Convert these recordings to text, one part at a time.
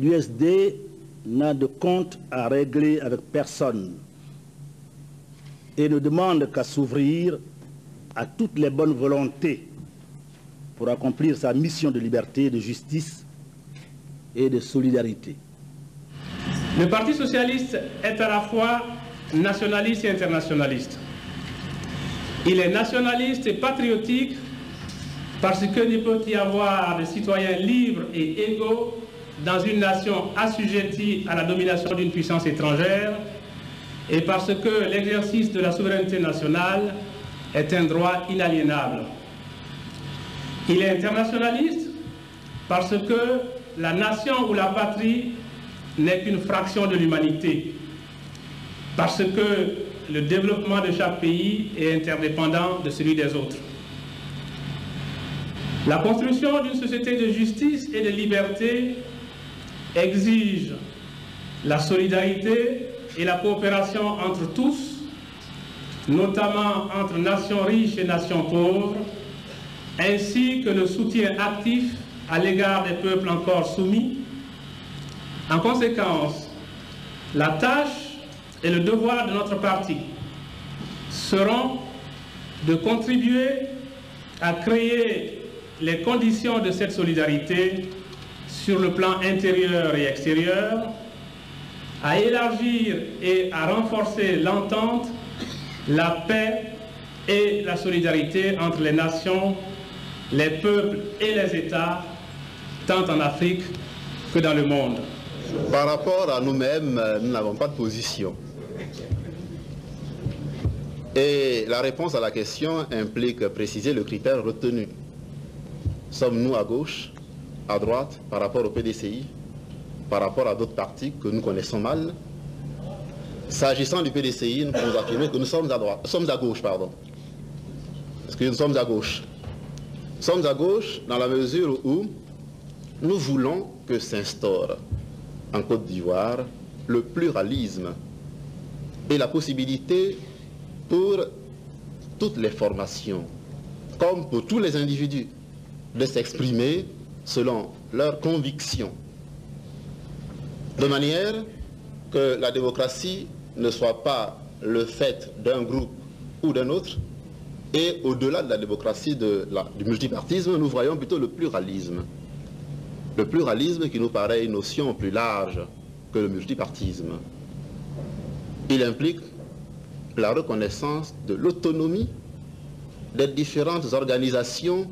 l'USD n'a de compte à régler avec personne et ne demande qu'à s'ouvrir à toutes les bonnes volontés pour accomplir sa mission de liberté, de justice et de solidarité. Le Parti socialiste est à la fois nationaliste et internationaliste. Il est nationaliste et patriotique parce que ne peut y avoir de citoyens libres et égaux dans une nation assujettie à la domination d'une puissance étrangère et parce que l'exercice de la souveraineté nationale est un droit inaliénable. Il est internationaliste parce que la nation ou la patrie n'est qu'une fraction de l'humanité, parce que le développement de chaque pays est interdépendant de celui des autres. La construction d'une société de justice et de liberté exige la solidarité et la coopération entre tous, notamment entre nations riches et nations pauvres, ainsi que le soutien actif à l'égard des peuples encore soumis. En conséquence, la tâche et le devoir de notre parti seront de contribuer à créer les conditions de cette solidarité sur le plan intérieur et extérieur, à élargir et à renforcer l'entente, la paix et la solidarité entre les nations, les peuples et les États, tant en Afrique que dans le monde. Par rapport à nous-mêmes, nous n'avons pas de position. Et la réponse à la question implique préciser le critère retenu. Sommes-nous à gauche, à droite, par rapport au PDCI, par rapport à d'autres partis que nous connaissons mal? S'agissant du PDCI, nous pouvons affirmer que nous sommes à droite, sommes à gauche, pardon. Parce que nous sommes à gauche. Nous sommes à gauche dans la mesure où nous voulons que s'instaure en Côte d'Ivoire le pluralisme et la possibilité pour toutes les formations, comme pour tous les individus, de s'exprimer selon leurs convictions, de manière que la démocratie ne soit pas le fait d'un groupe ou d'un autre, et au-delà de la démocratie du multipartisme, nous voyons plutôt le pluralisme. Le pluralisme qui nous paraît une notion plus large que le multipartisme. Il implique la reconnaissance de l'autonomie des différentes organisations,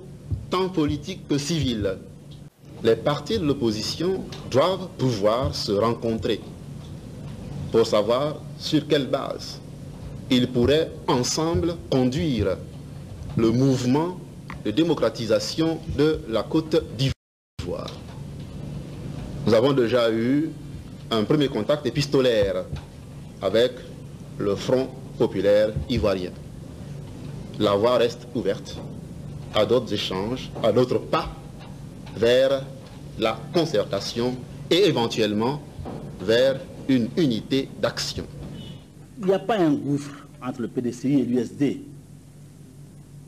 tant politiques que civiles. Les partis de l'opposition doivent pouvoir se rencontrer pour savoir sur quelle base ils pourraient ensemble conduire le mouvement de démocratisation de la Côte d'Ivoire. Nous avons déjà eu un premier contact épistolaire avec le Front populaire ivoirien. La voie reste ouverte à d'autres échanges, à d'autres pas vers la concertation et éventuellement vers une unité d'action. Il n'y a pas un gouffre entre le PDCI et l'USD.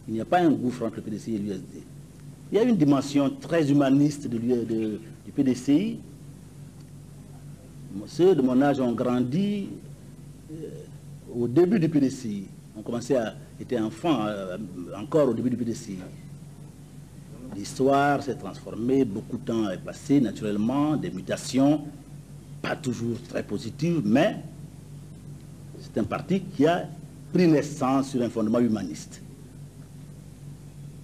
Il n'y a pas un gouffre entre le PDCI et l'USD. Il y a une dimension très humaniste du PDCI. Ceux de mon âge ont grandi au début du PDCI. On commençait à être enfant encore au début du PDCI. L'histoire s'est transformée, beaucoup de temps est passé naturellement, des mutations, pas toujours très positives, mais c'est un parti qui a pris naissance sur un fondement humaniste.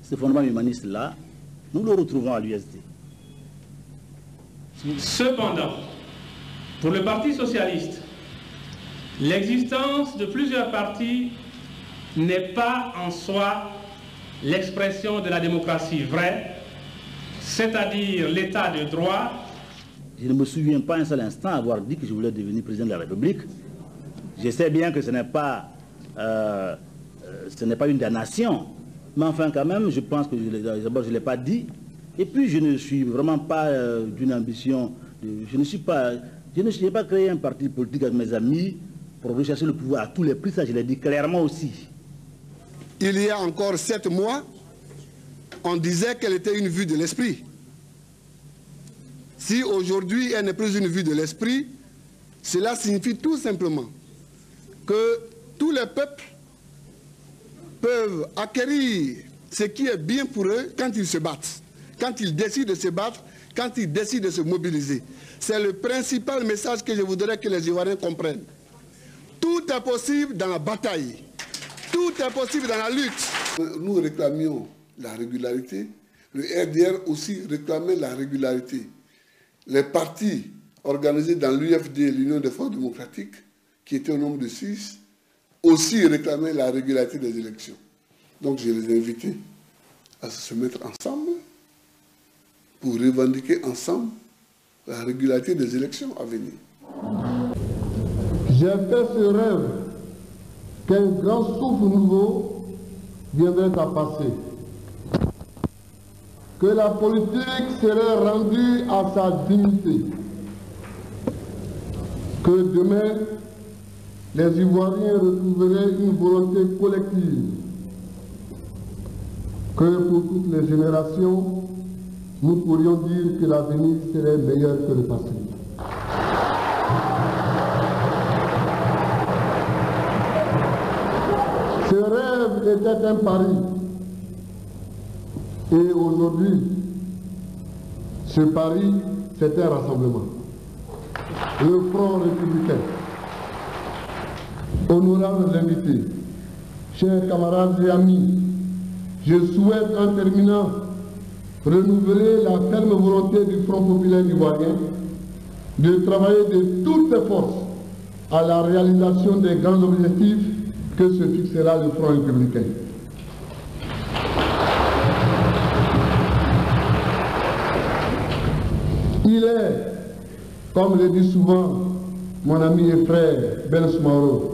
Ce fondement humaniste-là, nous le retrouvons à l'USD. Cependant, pour le Parti socialiste, l'existence de plusieurs partis n'est pas en soi l'expression de la démocratie vraie, c'est-à-dire l'état de droit. Je ne me souviens pas un seul instant avoir dit que je voulais devenir président de la République. Je sais bien que ce n'est pas une damnation, mais enfin quand même, je pense que d'abord je ne l'ai pas dit, et puis je ne suis vraiment pas d'une ambition, je n'ai pas créé un parti politique avec mes amis pour rechercher le pouvoir à tous les prix, ça je l'ai dit clairement aussi. Il y a encore 7 mois, on disait qu'elle était une vue de l'esprit. Si aujourd'hui elle n'est plus une vue de l'esprit, cela signifie tout simplement que tous les peuples peuvent acquérir ce qui est bien pour eux quand ils se battent, quand ils décident de se battre, quand ils décident de se mobiliser. C'est le principal message que je voudrais que les Ivoiriens comprennent. Tout est possible dans la bataille. Tout est possible dans la lutte. Nous réclamions la régularité. Le RDR aussi réclamait la régularité. Les partis organisés dans l'UFD, l'Union des forces démocratiques, qui étaient au nombre de 6, aussi réclamaient la régularité des élections. Donc je les ai invités à se mettre ensemble pour revendiquer ensemble la régularité des élections à venir. J'ai fait ce rêve qu'un grand souffle nouveau viendrait à passer, que la politique serait rendue à sa dignité, que demain les Ivoiriens retrouveraient une volonté collective, que pour toutes les générations, nous pourrions dire que l'avenir serait meilleur que le passé. Ce rêve était un pari. Et aujourd'hui, ce pari, c'est un rassemblement. Le Front républicain. Honorables invités, chers camarades et amis, je souhaite en terminant renouveler la ferme volonté du Front populaire ivoirien de travailler de toutes ses forces à la réalisation des grands objectifs que se fixera le Front républicain. Il est, comme le dit souvent mon ami et frère Ben Soumaro,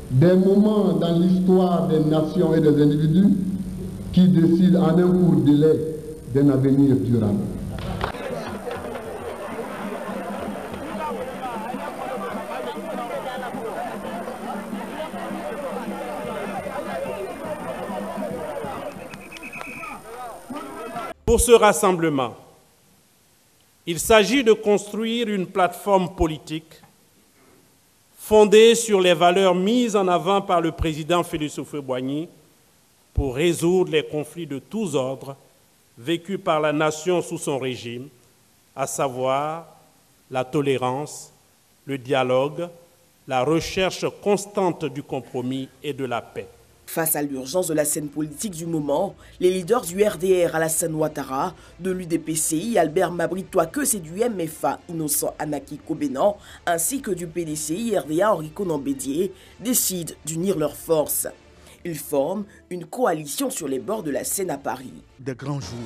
des moments dans l'histoire des nations et des individus qui décident en un court délai d'un avenir durable. Pour ce rassemblement, il s'agit de construire une plateforme politique fondée sur les valeurs mises en avant par le président Félix Houphouët-Boigny pour résoudre les conflits de tous ordres vécus par la nation sous son régime, à savoir la tolérance, le dialogue, la recherche constante du compromis et de la paix. Face à l'urgence de la scène politique du moment, les leaders du RDR Alassane Ouattara, de l'UDPCI Albert Mabry Touakeus et du MFA Innocent Anaki Kobenan, ainsi que du PDCI RDA Henri Konan Bédié, décident d'unir leurs forces. Ils forment une coalition sur les bords de la Seine à Paris. Des grands jours,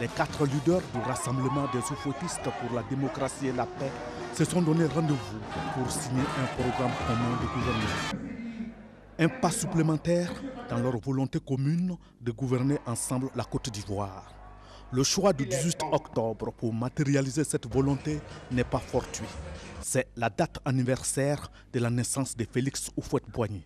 les 4 leaders du Rassemblement des oufouettistes pour la démocratie et la paix se sont donné rendez-vous pour signer un programme commun de gouvernement. Un pas supplémentaire dans leur volonté commune de gouverner ensemble la Côte d'Ivoire. Le choix du 18 octobre pour matérialiser cette volonté n'est pas fortuit. C'est la date anniversaire de la naissance de Félix Houphouët-Boigny.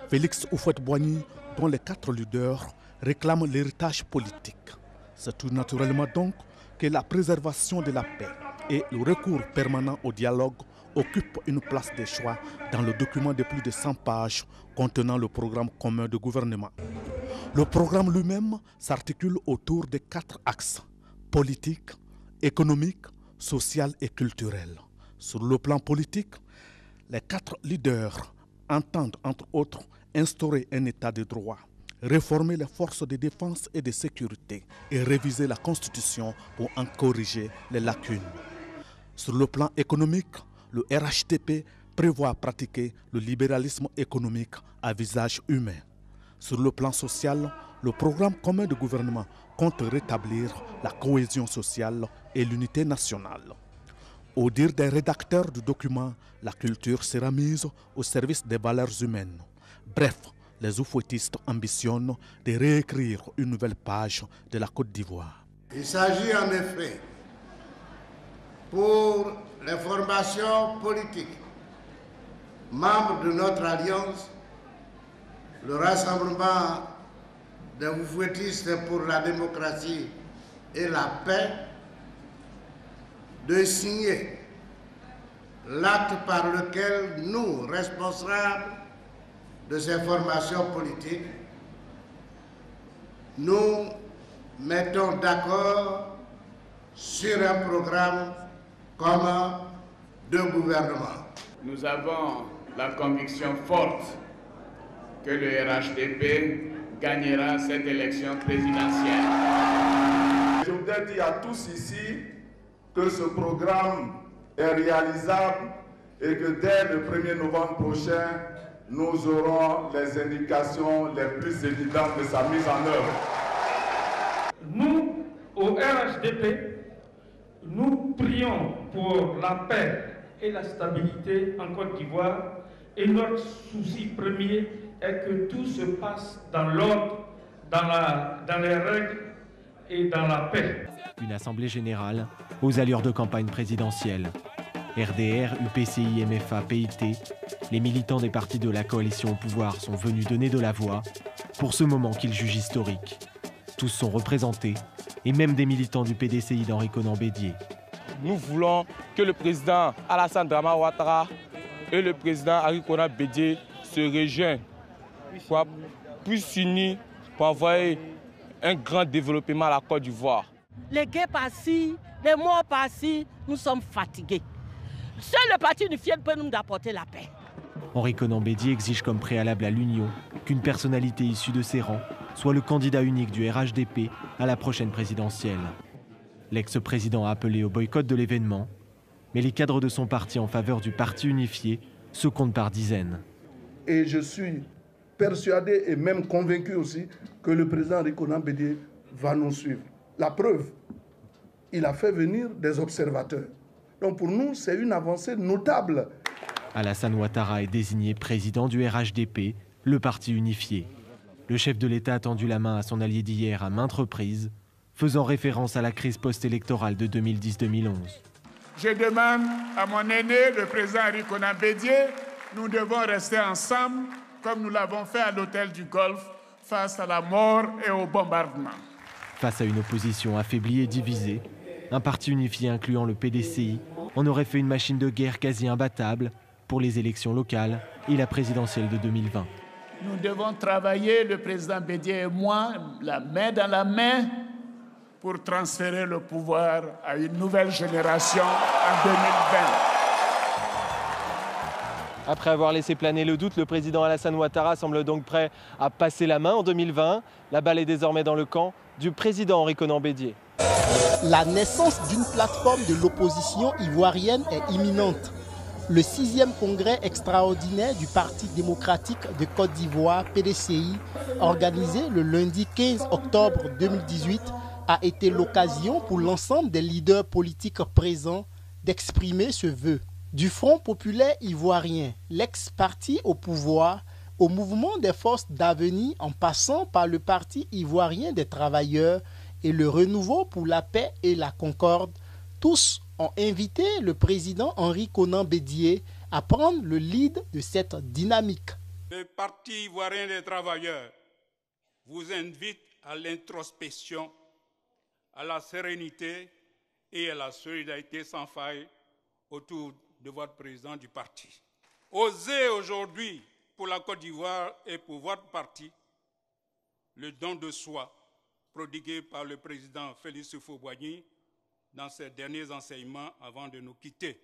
Félix Houphouët-Boigny, dont les 4 leaders réclament l'héritage politique. C'est tout naturellement donc que la préservation de la paix et le recours permanent au dialogue occupent une place de choix dans le document de plus de 100 pages contenant le programme commun de gouvernement. Le programme lui-même s'articule autour de 4 axes: politique, économique, social et culturel. Sur le plan politique, les 4 leaders entendent entre autres instaurer un état de droit, réformer les forces de défense et de sécurité et réviser la Constitution pour en corriger les lacunes. Sur le plan économique, le RHDP prévoit pratiquer le libéralisme économique à visage humain. Sur le plan social, le programme commun de gouvernement compte rétablir la cohésion sociale et l'unité nationale. Au dire des rédacteurs du document, la culture sera mise au service des valeurs humaines. Bref, les oufouettistes ambitionnent de réécrire une nouvelle page de la Côte d'Ivoire. Il s'agit en effet pour les formations politiques membres de notre alliance, le Rassemblement des oufouettistes pour la démocratie et la paix, de signer l'acte par lequel nous, responsables de ces formations politiques, nous mettons d'accord sur un programme commun de gouvernement. Nous avons la conviction forte que le RHDP gagnera cette élection présidentielle. Je voudrais dire à tous ici que ce programme est réalisable et que dès le 1er novembre prochain, nous aurons les indications les plus évidentes de sa mise en œuvre. Nous, au RHDP, nous prions pour la paix et la stabilité en Côte d'Ivoire et notre souci premier est que tout se passe dans l'ordre, dans les règles et dans la paix. Une assemblée générale aux allures de campagne présidentielle. RDR, UPCI, MFA, PIT, les militants des partis de la coalition au pouvoir sont venus donner de la voix pour ce moment qu'ils jugent historique. Tous sont représentés, et même des militants du PDCI d'Henri Konan Bédié. Nous voulons que le président Alassane Dramane Ouattara et le président Henri Konan Bédié se rejoignent, puissent s'unir pour envoyer un grand développement à la Côte d'Ivoire. Les guerres par-ci, les morts par-ci, nous sommes fatigués. Seul le parti unifié peut nous apporter la paix. Henri Konan Bédié exige comme préalable à l'union qu'une personnalité issue de ses rangs soit le candidat unique du RHDP à la prochaine présidentielle. L'ex-président a appelé au boycott de l'événement, mais les cadres de son parti en faveur du parti unifié se comptent par dizaines. Et je suis persuadé et même convaincu aussi que le président Henri Konan Bédié va nous suivre. La preuve, il a fait venir des observateurs. Donc pour nous, c'est une avancée notable. Alassane Ouattara est désigné président du RHDP, le parti unifié. Le chef de l'État a tendu la main à son allié d'hier à maintes reprises, faisant référence à la crise post-électorale de 2010-2011. Je demande à mon aîné, le président Henri Konan Bédié, nous devons rester ensemble comme nous l'avons fait à l'hôtel du Golfe face à la mort et au bombardement. Face à une opposition affaiblie et divisée, un parti unifié incluant le PDCI en aurait fait une machine de guerre quasi imbattable pour les élections locales et la présidentielle de 2020. Nous devons travailler, le président Bédié et moi, la main dans la main, pour transférer le pouvoir à une nouvelle génération en 2020. Après avoir laissé planer le doute, le président Alassane Ouattara semble donc prêt à passer la main en 2020. La balle est désormais dans le camp du président Henri Konan Bédié. La naissance d'une plateforme de l'opposition ivoirienne est imminente. Le 6e congrès extraordinaire du Parti démocratique de Côte d'Ivoire, PDCI, organisé le lundi 15 octobre 2018, a été l'occasion pour l'ensemble des leaders politiques présents d'exprimer ce vœu. Du Front populaire ivoirien, l'ex-parti au pouvoir, au mouvement des forces d'avenir en passant par le Parti ivoirien des travailleurs et le Renouveau pour la paix et la concorde, tous ont invité le président Henri Konan Bédié à prendre le lead de cette dynamique. Le Parti ivoirien des travailleurs vous invite à l'introspection, à la sérénité et à la solidarité sans faille autour de votre président du parti. Osez aujourd'hui pour la Côte d'Ivoire et pour votre parti le don de soi prodigué par le président Félix Houphouët-Boigny dans ses derniers enseignements avant de nous quitter.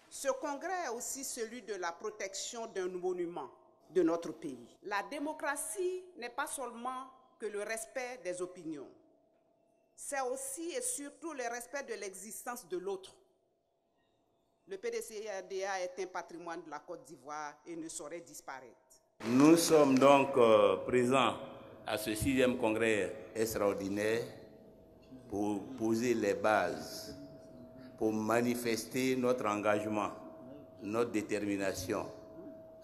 Ce congrès est aussi celui de la protection d'un monument de notre pays. La démocratie n'est pas seulement que le respect des opinions, c'est aussi et surtout le respect de l'existence de l'autre. Le PDCI-RDA est un patrimoine de la Côte d'Ivoire et ne saurait disparaître. Nous sommes donc présents à ce 6e congrès extraordinaire pour poser les bases, pour manifester notre engagement, notre détermination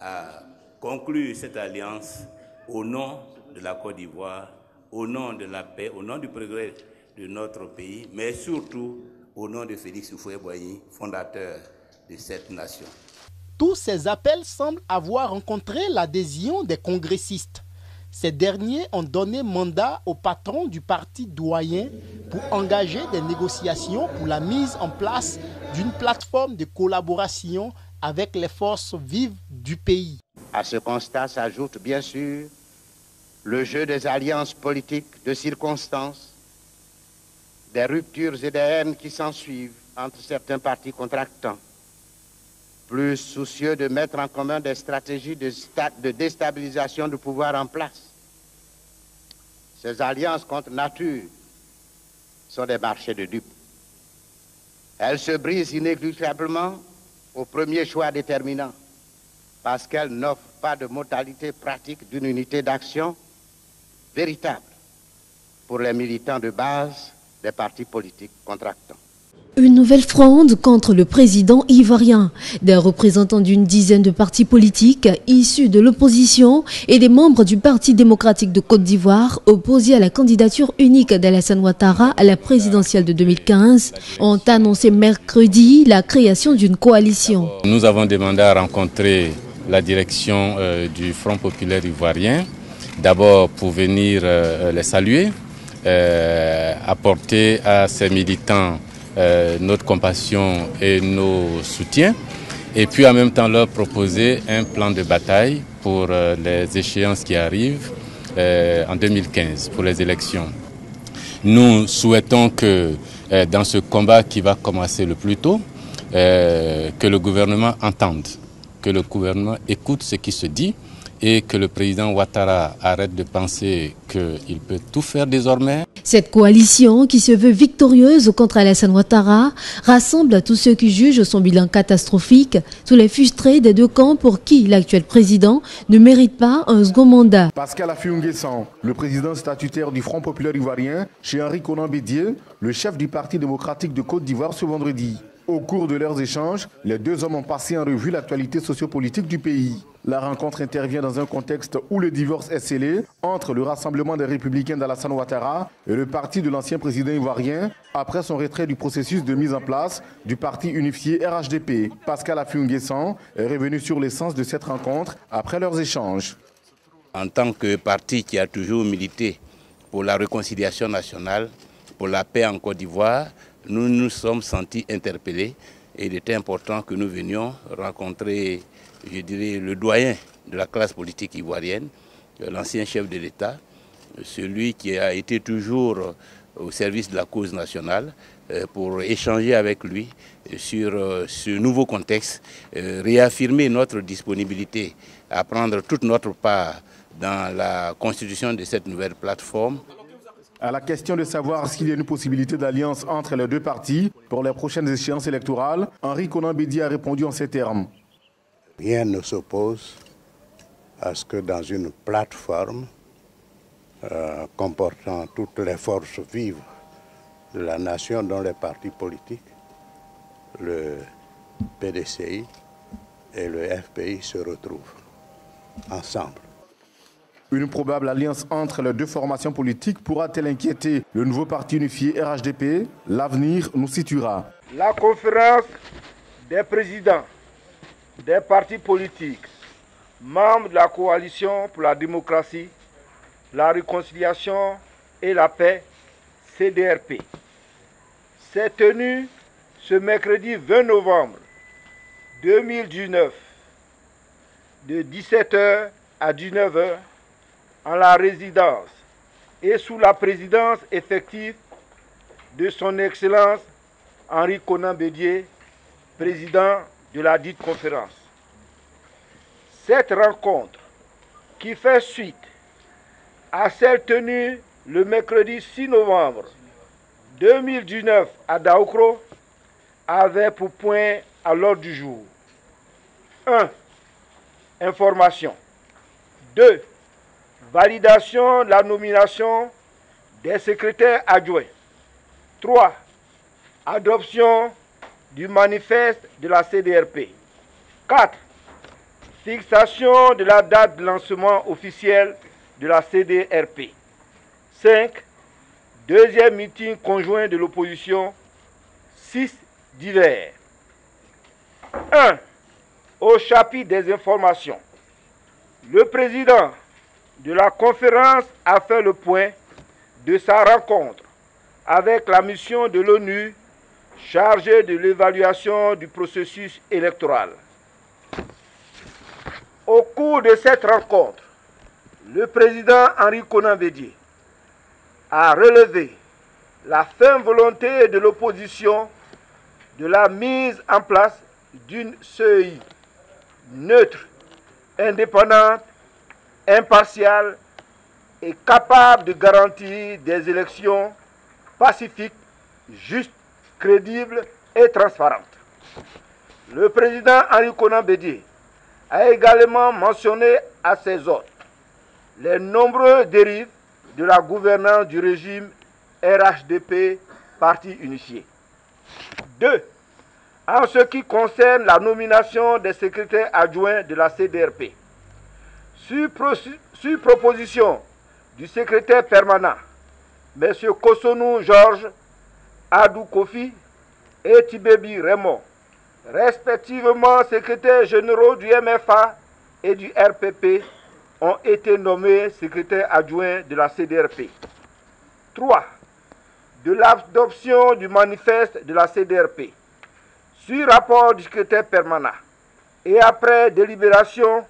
à conclure cette alliance au nom de la Côte d'Ivoire, au nom de la paix, au nom du progrès de notre pays, mais surtout au nom de Félix Houphouët-Boigny, fondateur de cette nation. Tous ces appels semblent avoir rencontré l'adhésion des congressistes. Ces derniers ont donné mandat au patron du parti doyen pour engager des négociations pour la mise en place d'une plateforme de collaboration avec les forces vives du pays. À ce constat s'ajoute bien sûr le jeu des alliances politiques de circonstances, des ruptures et des haines qui s'ensuivent entre certains partis contractants, plus soucieux de mettre en commun des stratégies de déstabilisation du pouvoir en place. Ces alliances contre nature sont des marchés de dupes. Elles se brisent inéluctablement au premier choix déterminant, parce qu'elles n'offrent pas de modalité pratique d'une unité d'action véritable pour les militants de base des partis politiques contractants. Une nouvelle fronde contre le président ivoirien. Des représentants d'une dizaine de partis politiques issus de l'opposition et des membres du Parti démocratique de Côte d'Ivoire opposés à la candidature unique d'Alassane Ouattara à la présidentielle de 2015 ont annoncé mercredi la création d'une coalition. Nous avons demandé à rencontrer la direction du Front populaire ivoirien, d'abord pour venir les saluer, apporter à ces militants notre compassion et nos soutiens, et puis en même temps leur proposer un plan de bataille pour les échéances qui arrivent en 2015 pour les élections. Nous souhaitons que dans ce combat qui va commencer le plus tôt, que le gouvernement entende, que le gouvernement écoute ce qui se dit, et que le président Ouattara arrête de penser qu'il peut tout faire désormais. Cette coalition, qui se veut victorieuse contre Alassane Ouattara, rassemble tous ceux qui jugent son bilan catastrophique, tous les frustrés des deux camps pour qui l'actuel président ne mérite pas un second mandat. Pascal Affi-N'Guessan, le président statutaire du Front populaire ivoirien, chez Henri Konan Bédié, le chef du Parti démocratique de Côte d'Ivoire ce vendredi. Au cours de leurs échanges, les deux hommes ont passé en revue l'actualité sociopolitique du pays. La rencontre intervient dans un contexte où le divorce est scellé entre le Rassemblement des Républicains d'Alassane Ouattara et le parti de l'ancien président ivoirien après son retrait du processus de mise en place du parti unifié RHDP. Pascal Affi-N'Guessan est revenu sur l'essence de cette rencontre après leurs échanges. En tant que parti qui a toujours milité pour la réconciliation nationale, pour la paix en Côte d'Ivoire, nous nous sommes sentis interpellés et il était important que nous venions rencontrer, je dirais, le doyen de la classe politique ivoirienne, l'ancien chef de l'État, celui qui a été toujours au service de la cause nationale, pour échanger avec lui sur ce nouveau contexte, réaffirmer notre disponibilité à prendre toute notre part dans la constitution de cette nouvelle plateforme. À la question de savoir s'il y a une possibilité d'alliance entre les deux partis pour les prochaines échéances électorales, Henri Konan Bédié a répondu en ces termes. Rien ne s'oppose à ce que dans une plateforme comportant toutes les forces vives de la nation, dont les partis politiques, le PDCI et le FPI se retrouvent ensemble. Une probable alliance entre les deux formations politiques pourra-t-elle inquiéter le nouveau parti unifié RHDP? L'avenir nous situera. La conférence des présidents des partis politiques, membres de la coalition pour la démocratie, la réconciliation et la paix, CDRP, s'est tenue ce mercredi 20 novembre 2019 de 17h à 19h en la résidence et sous la présidence effective de son Excellence Henri Konan Bédié, président de la dite conférence. Cette rencontre, qui fait suite à celle tenue le mercredi 6 novembre 2019 à Daoukro, avait pour point à l'ordre du jour 1. Information. 2. Validation de la nomination des secrétaires adjoints. 3. Adoption du manifeste de la CDRP. 4. Fixation de la date de lancement officiel de la CDRP. 5. Deuxième meeting conjoint de l'opposition. 6. Divers. 1. Au chapitre des informations. Le président de la conférence a fait le point de sa rencontre avec la mission de l'ONU chargée de l'évaluation du processus électoral. Au cours de cette rencontre, le président Henri Konan Bédié a relevé la ferme volonté de l'opposition de la mise en place d'une CEI neutre, indépendante, impartiale et capable de garantir des élections pacifiques, justes, crédibles et transparentes. Le président Henri Konan Bédié a également mentionné à ses hôtes les nombreuses dérives de la gouvernance du régime RHDP, parti unifié. 2. En ce qui concerne la nomination des secrétaires adjoints de la CDRP, sur proposition du secrétaire permanent, M. Kosonou Georges, Adou Kofi et Tibébi Raymond, respectivement secrétaires généraux du MFA et du RPP, ont été nommés secrétaires adjoints de la CDRP. 3. De l'adoption du manifeste de la CDRP, sur rapport du secrétaire permanent, et après délibération,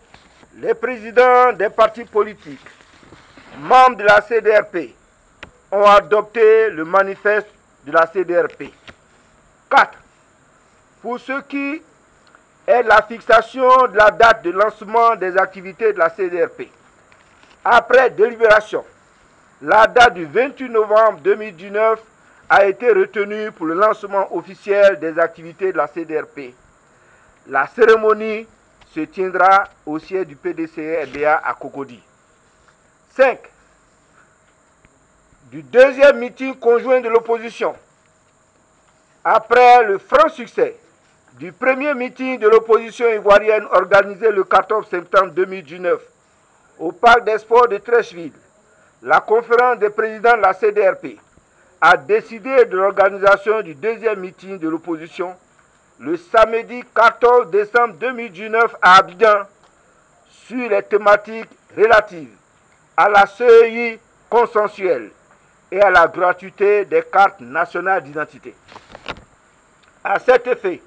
les présidents des partis politiques, membres de la CDRP, ont adopté le manifeste de la CDRP. 4. Pour ce qui est la fixation de la date de lancement des activités de la CDRP, après délibération, la date du 28 novembre 2019 a été retenue pour le lancement officiel des activités de la CDRP. La cérémonie se tiendra au siège du PDCE-RDA à Cocody. 5. Du deuxième meeting conjoint de l'opposition, après le franc succès du premier meeting de l'opposition ivoirienne organisé le 14 septembre 2019 au Parc des Sports de Treichville, la conférence des présidents de la CDRP a décidé de l'organisation du deuxième meeting de l'opposition le samedi 14 décembre 2019 à Abidjan sur les thématiques relatives à la CEI consensuelle et à la gratuité des cartes nationales d'identité. À cet effet,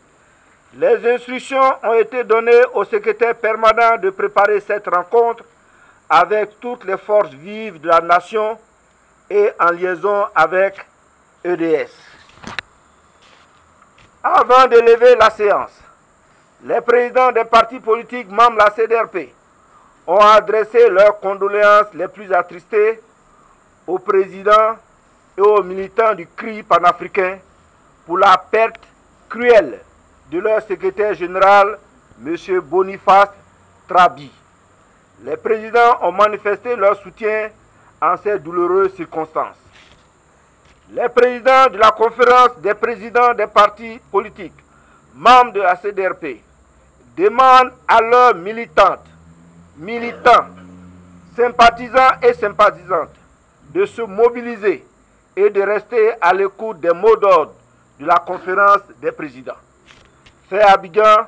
les instructions ont été données au secrétaire permanent de préparer cette rencontre avec toutes les forces vives de la nation et en liaison avec EDS. Avant de lever la séance, les présidents des partis politiques membres de la CDRP ont adressé leurs condoléances les plus attristées au président et aux militants du CRI panafricain pour la perte cruelle de leur secrétaire général, M. Boniface Trabi. Les présidents ont manifesté leur soutien en ces douloureuses circonstances. Les présidents de la conférence des présidents des partis politiques, membres de la CDRP, demandent à leurs militantes, militants, sympathisants et sympathisantes de se mobiliser et de rester à l'écoute des mots d'ordre de la conférence des présidents. Fait à Abidjan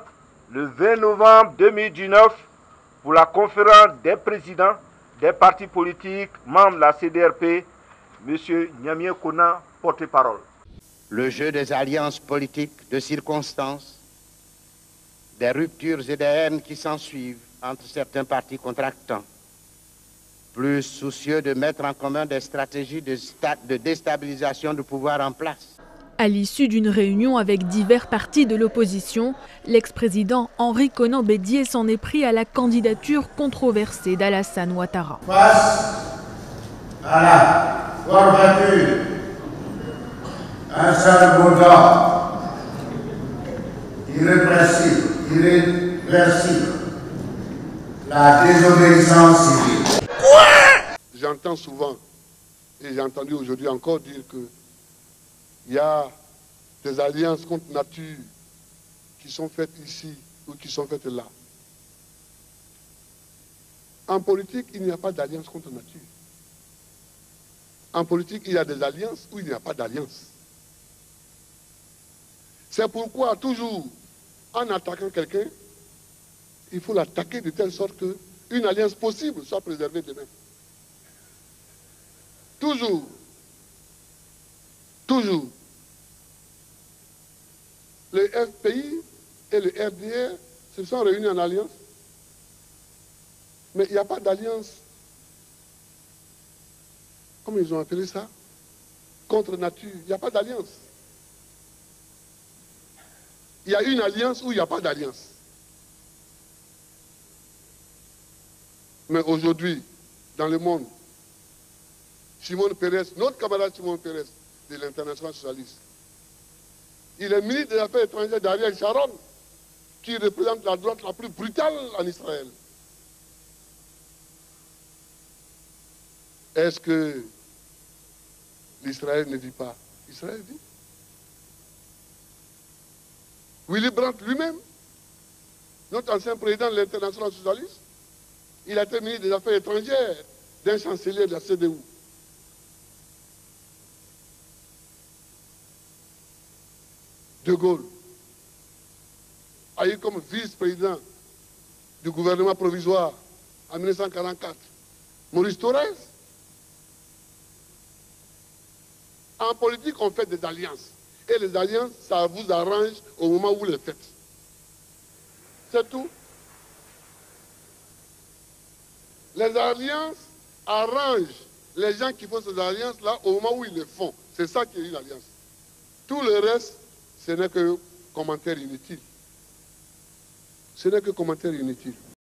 le 20 novembre 2019 pour la conférence des présidents des partis politiques membres de la CDRP, M. Niamien Konan, porte-parole. Le jeu des alliances politiques de circonstances, des ruptures et des haines qui s'ensuivent entre certains partis contractants, plus soucieux de mettre en commun des stratégies de déstabilisation du pouvoir en place. À l'issue d'une réunion avec divers partis de l'opposition, l'ex-président Henri Konan Bédié s'en est pris à la candidature controversée d'Alassane Ouattara. Face à la forfaiture, un seul mot d'ordre, irréversible, la désobéissance civile. J'entends souvent, et j'ai entendu aujourd'hui encore dire que il y a des alliances contre nature qui sont faites ici ou qui sont faites là. En politique, il n'y a pas d'alliance contre nature. En politique, il y a des alliances où il n'y a pas d'alliance. C'est pourquoi, toujours, en attaquant quelqu'un, il faut l'attaquer de telle sorte qu'une alliance possible soit préservée demain. toujours, le FPI et le RDR se sont réunis en alliance. Mais il n'y a pas d'alliance, comment ils ont appelé ça, contre nature. Il n'y a pas d'alliance. Il y a une alliance où il n'y a pas d'alliance. Mais aujourd'hui, dans le monde, Shimon Peres, notre camarade Shimon Peres de l'Internationale socialiste, il est ministre des Affaires étrangères d'Ariel Sharon, qui représente la droite la plus brutale en Israël. Est-ce que l'Israël ne dit pas? Israël dit. Willy Brandt lui-même, notre ancien président de l'Internationale socialiste, il a été ministre des Affaires étrangères d'un chancelier de la CDU. De Gaulle a eu comme vice-président du gouvernement provisoire en 1944 Maurice Thorez. En politique, on fait des alliances. Et les alliances, ça vous arrange au moment où vous les faites. C'est tout. Les alliances arrangent les gens qui font ces alliances-là au moment où ils les font. C'est ça qui est une alliance. Tout le reste, ce n'est que commentaire inutile. Ce n'est que commentaire inutile.